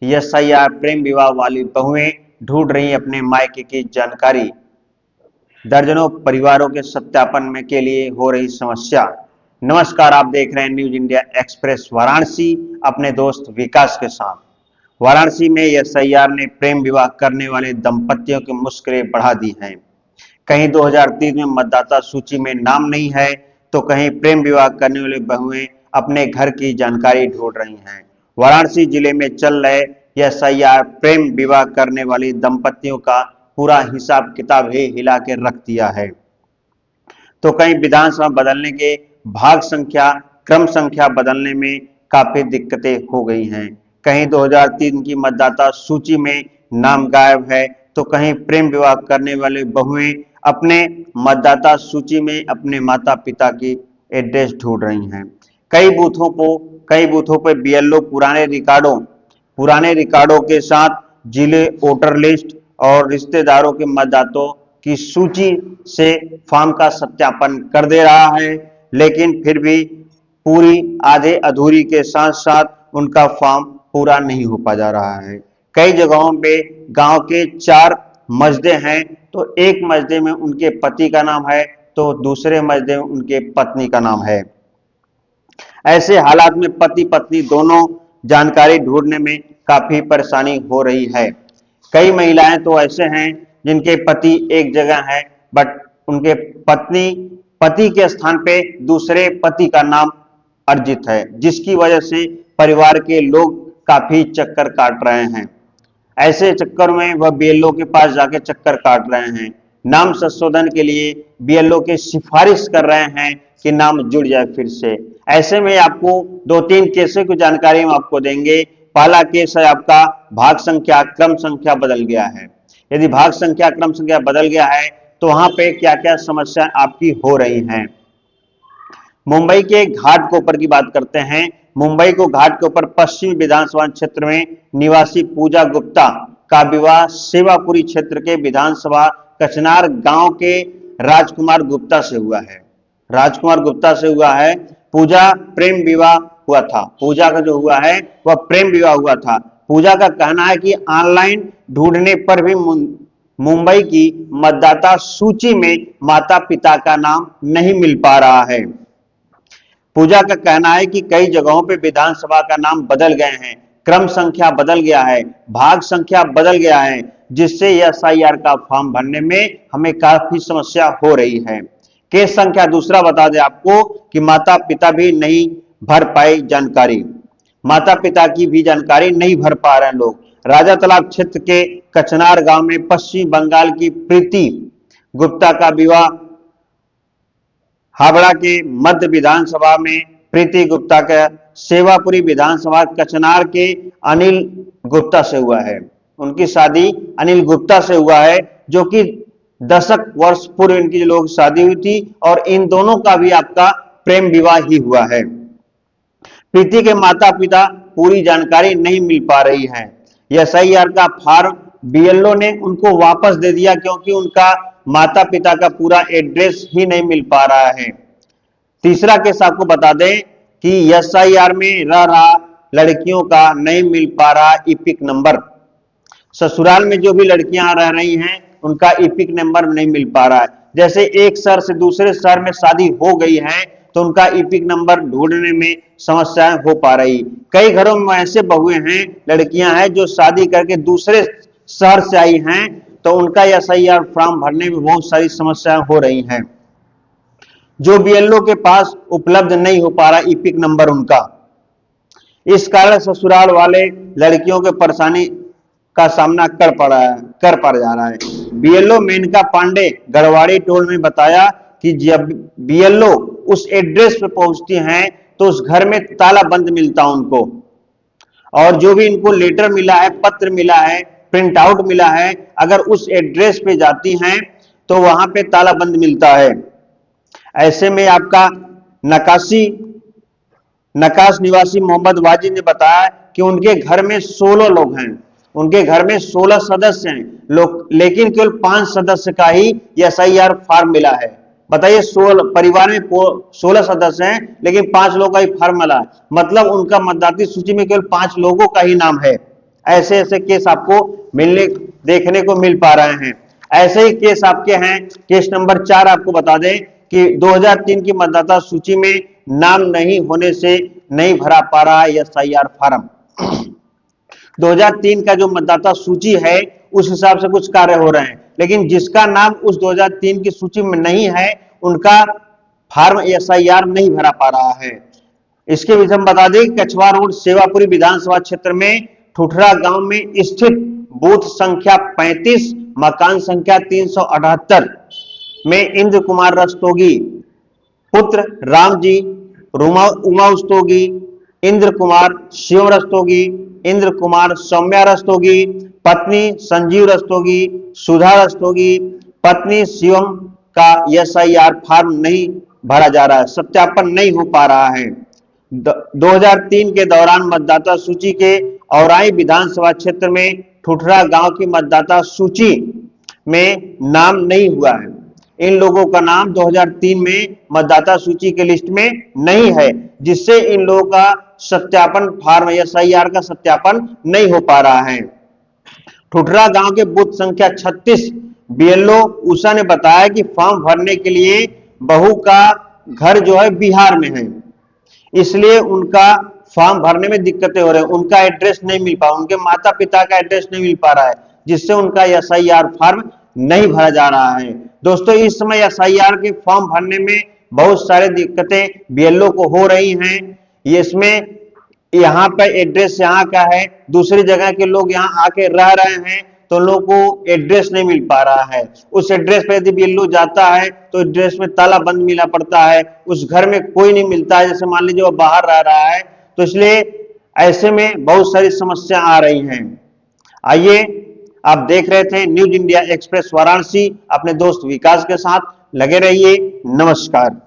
SIR प्रेम विवाह वाली बहुएं ढूंढ रही अपने मायके की जानकारी। दर्जनों परिवारों के सत्यापन में के लिए हो रही समस्या। नमस्कार, आप देख रहे हैं न्यूज इंडिया एक्सप्रेस वाराणसी अपने दोस्त विकास के साथ। वाराणसी में एसआईआर ने प्रेम विवाह करने वाले दंपतियों की मुश्किलें बढ़ा दी हैं। कहीं 2030 में मतदाता सूची में नाम नहीं है तो कहीं प्रेम विवाह करने वाली बहुएं अपने घर की जानकारी ढूंढ रही हैं। वाराणसी जिले में चल रहे एसआईआर प्रेम विवाह करने वाली दंपतियों का पूरा हिसाब किताब ही हिला के रख दिया है। तो कहीं विधानसभा बदलने के भाग संख्या क्रम संख्या बदलने में काफी दिक्कतें हो गई हैं। कहीं 2003 की मतदाता सूची में नाम गायब है तो कहीं प्रेम विवाह करने वाले बहुएं अपने मतदाता सूची में अपने माता पिता की एड्रेस ढूंढ रही हैं। कई बूथों पर बीएलओ पुराने रिकॉर्डों के साथ जिले वोटर लिस्ट और रिश्तेदारों के मतदाताओं की सूची से फॉर्म का सत्यापन कर दे रहा है, लेकिन फिर भी पूरी आधे अधूरी के साथ साथ उनका फॉर्म पूरा नहीं हो पा जा रहा है। कई जगहों पे गांव के 4 मस्जिदे हैं तो एक मस्जिदे में उनके पति का नाम है तो दूसरे मस्जिदे में उनके पत्नी का नाम है। ऐसे हालात में पति पत्नी दोनों जानकारी ढूंढने में काफी परेशानी हो रही है। कई महिलाएं तो ऐसे हैं जिनके पति एक जगह है बट उनके पति के स्थान पे दूसरे पति का नाम अर्जित है, जिसकी वजह से परिवार के लोग काफी चक्कर काट रहे हैं। ऐसे चक्कर में वह बीएलओ के पास जाके चक्कर काट रहे हैं। नाम संशोधन के लिए बीएलओ की सिफारिश कर रहे हैं कि नाम जुड़ जाए फिर से। ऐसे में आपको 2-3 केसों की जानकारी हम आपको देंगे। पहला केस है आपका भाग संख्या क्रम संख्या बदल गया है। यदि भाग संख्या क्रम संख्या बदल गया है तो वहां पे क्या क्या समस्या आपकी हो रही हैं। मुंबई के घाटकोपर की बात करते हैं। मुंबई को घाटकोपर पश्चिमी विधानसभा क्षेत्र में निवासी पूजा गुप्ता का विवाह सेवापुरी क्षेत्र के विधानसभा कचनार गांव के राजकुमार गुप्ता से हुआ है। राजकुमार गुप्ता से हुआ है। पूजा प्रेम विवाह हुआ था। पूजा का जो हुआ है वह प्रेम विवाह हुआ था। पूजा का कहना है कि ऑनलाइन ढूंढने पर भी मुंबई की मतदाता सूची में माता पिता का नाम नहीं मिल पा रहा है। पूजा का कहना है कि कई जगहों पे विधानसभा का नाम बदल गए हैं, क्रम संख्या बदल गया है, भाग संख्या बदल गया है, जिससे एसआईआर का फॉर्म भरने में हमें काफी समस्या हो रही है। केस संख्या दूसरा बता दें आपको कि माता पिता भी नहीं भर पाए जानकारी। माता पिता की भी जानकारी नहीं भर पा रहे हैं लोग। राजा तालाब क्षेत्र के कचनार गांव में पश्चिम बंगाल की प्रीति गुप्ता का विवाह हावड़ा के मध्य विधानसभा में प्रीति गुप्ता का सेवापुरी विधानसभा कचनार के अनिल गुप्ता से हुआ है। उनकी शादी अनिल गुप्ता से हुआ है, जो कि दशक वर्ष पूर्व इनकी लोग शादी हुई थी और इन दोनों का भी आपका प्रेम विवाह ही हुआ है। प्रीति के माता पिता पूरी जानकारी नहीं मिल पा रही है। एसआईआर का फॉर्म बीएलओ ने उनको वापस दे दिया क्योंकि उनका माता पिता का पूरा एड्रेस ही नहीं मिल पा रहा है। तीसरा केस आपको बता दें कि एसआईआर में रह रहा लड़कियों का नहीं मिल पा रहा इपिक नंबर। ससुराल में जो भी लड़कियां रह रही हैं उनका इपिक नंबर नहीं मिल पा रहा है। जैसे एक शहर से दूसरे शहर में शादी हो गई है तो उनका इपिक नंबर ढूंढने में समस्याएं हो पा रही। कई घरों में ऐसे बहुएं हैं, लड़कियां हैं जो शादी करके दूसरे शहर से आई हैं तो उनका एसआईआर फॉर्म भरने में बहुत सारी समस्याएं हो रही हैं, जो बीएलओ के पास उपलब्ध नहीं हो पा रहा इपिक नंबर उनका। इस कारण ससुराल वाले लड़कियों के परेशानी का सामना कर पा जा रहा है। बीएलओ मेनका पांडे गढ़वाड़ी टोल में बताया कि जब बीएलओ उस एड्रेस पे पहुंचती हैं तो उस घर में ताला बंद मिलता उनको, और जो भी इनको लेटर मिला है, पत्र मिला है, प्रिंट आउट मिला है, अगर उस एड्रेस पे जाती हैं तो वहां पे ताला बंद मिलता है। ऐसे में आपका नकाश निवासी मोहम्मद वाजिद ने बताया कि उनके घर में 16 लोग हैं। उनके घर में 16 सदस्य हैं लोग, लेकिन केवल 5 सदस्य का ही एसआईआर फॉर्म मिला है। बताइए, 16 परिवार में 16 सदस्य हैं लेकिन 5 लोगों का ही फॉर्म मिला है। मतलब उनका मतदाता सूची में केवल 5 लोगों का ही नाम है। ऐसे ऐसे केस आपको देखने को मिल पा रहे हैं। ऐसे ही केस आपके हैं। केस नंबर 4 आपको बता दें कि 2003 की मतदाता सूची में नाम नहीं होने से नहीं भरा पा रहा है एसआईआर फॉर्म। 2003 का जो मतदाता सूची है उस हिसाब से कुछ कार्य हो रहे हैं, लेकिन जिसका नाम उस 2003 की सूची में नहीं है उनका फॉर्म एसआईआर नहीं भरा पा रहा है। इसके बीच हम बता दें कछवा रोड सेवापुरी विधानसभा क्षेत्र में ठुठरा गांव में स्थित बूथ संख्या 35 मकान संख्या 378 में इंद्र कुमार रस्तोगी पुत्र रामजी उमा रस्तोगी, इंद्र कुमार शिव रस्तोगी, इंद्र कुमार सौम्या रस्तोगी, पत्नी संजीव रस्तोगी, सुधा रस्तोगी, पत्नी शिवम का एसआईआर फॉर्म नहीं भरा जा रहा है, सत्यापन नहीं हो पा रहा है। 2003 के दौरान मतदाता सूची के औराई विधानसभा क्षेत्र में ठुठरा गांव की मतदाता सूची में नाम नहीं हुआ है। इन लोगों का नाम 2003 में मतदाता सूची के लिस्ट में नहीं है, जिससे इन लोगों का सत्यापन फॉर्म एसआईआर का सत्यापन नहीं हो पा रहा है। ठुठरा गांव के बूथ संख्या 36 बीएलओ उषा ने बताया कि फॉर्म भरने के लिए बहू का घर जो है बिहार में है, इसलिए उनका फॉर्म भरने में दिक्कतें हो रही हैं। उनका एड्रेस नहीं मिल पा, उनके माता पिता का एड्रेस नहीं मिल पा रहा है, जिससे उनका एसआईआर फॉर्म नहीं भरा जा रहा है। दोस्तों इस समय एसआईआर के फॉर्म भरने में बहुत सारे दिक्कतें बीएलओ को हो रही हैं। ये इसमें यहाँ पर एड्रेस यहाँ का है, दूसरी जगह के लोग यहाँ आके रह रहे हैं तो लोगों को एड्रेस नहीं मिल पा रहा है। उस एड्रेस पे यदि बीएलओ जाता है तो एड्रेस में ताला बंद मिलना पड़ता है, उस घर में कोई नहीं मिलता है, जैसे मान लीजिए वो बाहर रह रहा है, तो इसलिए ऐसे में बहुत सारी समस्या आ रही हैं। आइए, आप देख रहे थे न्यूज इंडिया एक्सप्रेस वाराणसी अपने दोस्त विकास के साथ। लगे रहिए। नमस्कार।